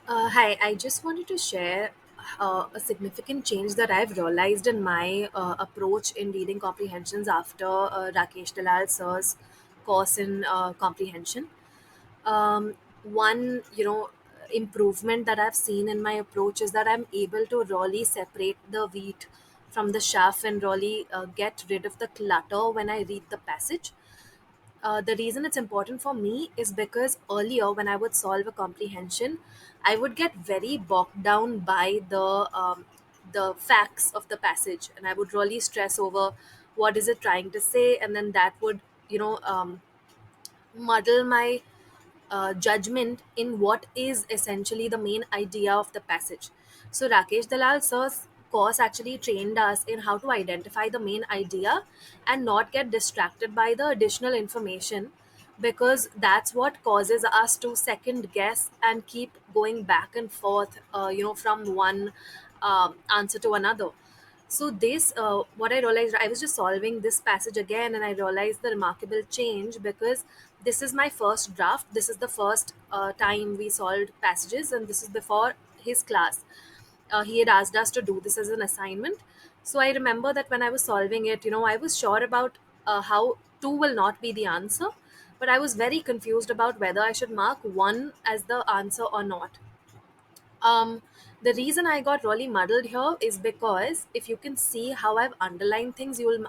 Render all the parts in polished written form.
Hi, I just wanted to share a significant change that I've realized in my approach in reading comprehensions after Rakesh Dalal sir's course in comprehension. One, improvement that I've seen in my approach is that I'm able to really separate the wheat from the chaff and really get rid of the clutter when I read the passage. The reason it's important for me is because earlier, when I would solve a comprehension, I would get very bogged down by the facts of the passage, and I would really stress over what is it trying to say, and then that would muddle my judgment in what is essentially the main idea of the passage. So Rakesh Dalal sir's course actually trained us in how to identify the main idea and not get distracted by the additional information, because that's what causes us to second guess and keep going back and forth, from one answer to another. So this, what I realized, I was just solving this passage again, and I realized the remarkable change because this is my first draft. This is the first time we solved passages, and this is before his class. He had asked us to do this as an assignment. So I remember that when I was solving it, I was sure about how two will not be the answer, but I was very confused about whether I should mark one as the answer or not. um, the reason I got really muddled here is because if you can see how I've underlined things, you will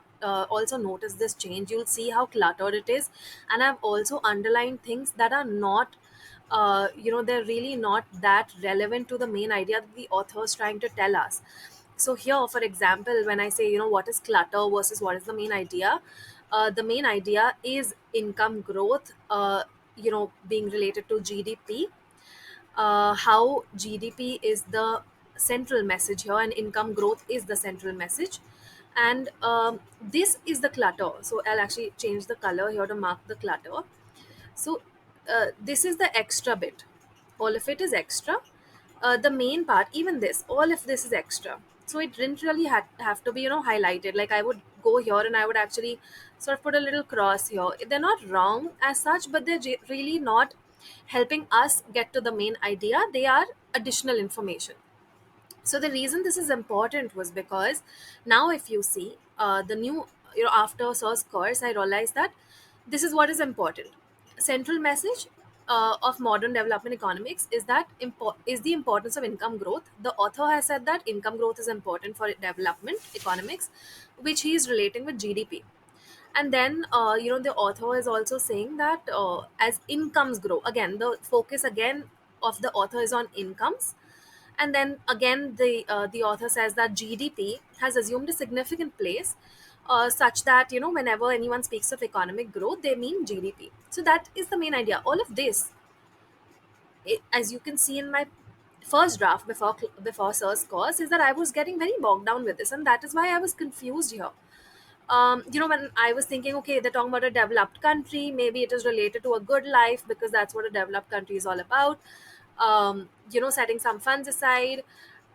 also notice this change. You'll see how cluttered it is, and I've also underlined things that are not, they're really not that relevant to the main idea that the author is trying to tell us. So here, for example, when I say, what is clutter versus what is the main idea, the main idea is income growth, being related to GDP, how GDP is the central message here, and income growth is the central message. And this is the clutter. So I'll actually change the color here to mark the clutter. So this is the extra bit. All of it is extra. The main part, even this, all of this is extra. So it didn't really have to be, highlighted. Like I would go here and I would actually sort of put a little cross here. They're not wrong as such, but they're really not helping us get to the main idea. They are additional information. So the reason this is important was because now if you see the new, after source course, I realized that this is what is important. Central message of modern development economics is that is the importance of income growth. The author has said that income growth is important for development economics, which he is relating with GDP. And then the author is also saying that as incomes grow, again the focus again of the author is on incomes. And then again the author says that GDP has assumed a significant place, such that whenever anyone speaks of economic growth, they mean GDP. So that is the main idea. All of this, as you can see in my first draft before sir's course, is that I was getting very bogged down with this, and that is why I was confused here. When I was thinking, okay, they're talking about a developed country, maybe it is related to a good life because that's what a developed country is all about. Setting some funds aside.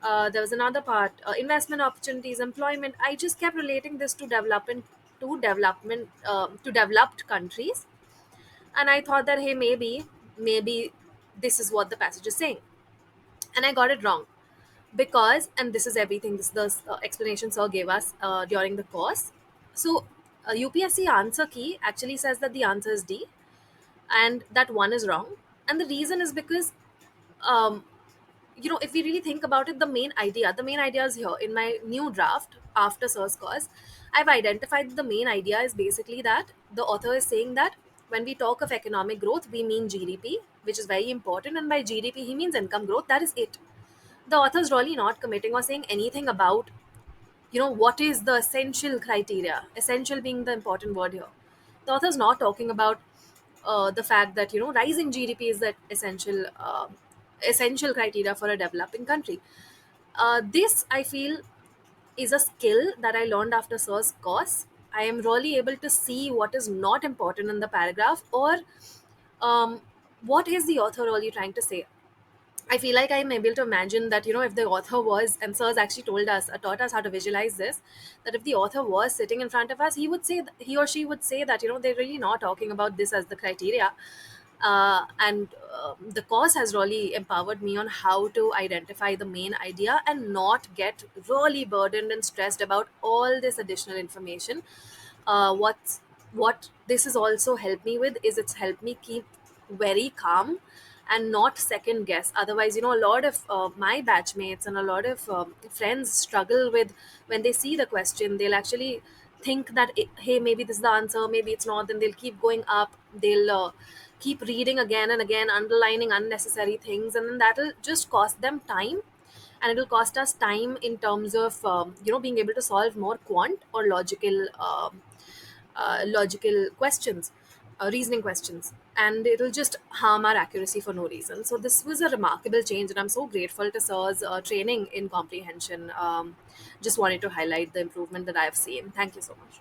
There was another part, investment opportunities, employment. I just kept relating this to to developed countries, and I thought that, hey, maybe this is what the passage is saying, and I got it wrong because, and this is everything, this is the explanation sir gave us during the course. So UPSC answer key actually says that the answer is D, and that one is wrong. And the reason is because, um, if we really think about it, the main idea is here in my new draft after sir's course. I've identified the main idea is basically that the author is saying that when we talk of economic growth, we mean GDP, which is very important, and by GDP he means income growth. That is it. The author's really not committing or saying anything about, what is the essential criteria, essential being the important word here. The author's not talking about the fact that, rising GDP is the essential criteria for a developing country. This, I feel, is a skill that I learned after sir's course. I am really able to see what is not important in the paragraph, or um, what is the author really trying to say. I feel like I'm able to imagine that, if the author was, and Sir's actually taught us how to visualize this, that if the author was sitting in front of us, he or she would say that, they're really not talking about this as the criteria. And the course has really empowered me on how to identify the main idea and not get really burdened and stressed about all this additional information. What this has also helped me with is it's helped me keep very calm and not second guess. Otherwise, a lot of my batchmates and a lot of friends struggle with, when they see the question, they'll actually think that, hey, maybe this is the answer, maybe it's not. Then they'll keep going up, they'll keep reading again and again, underlining unnecessary things, and then that'll just cost them time, and it'll cost us time in terms of being able to solve more quant or logical questions, reasoning questions, and it'll just harm our accuracy for no reason. So this was a remarkable change, and I'm so grateful to sir's training in comprehension. Just wanted to highlight the improvement that I've seen. Thank you so much.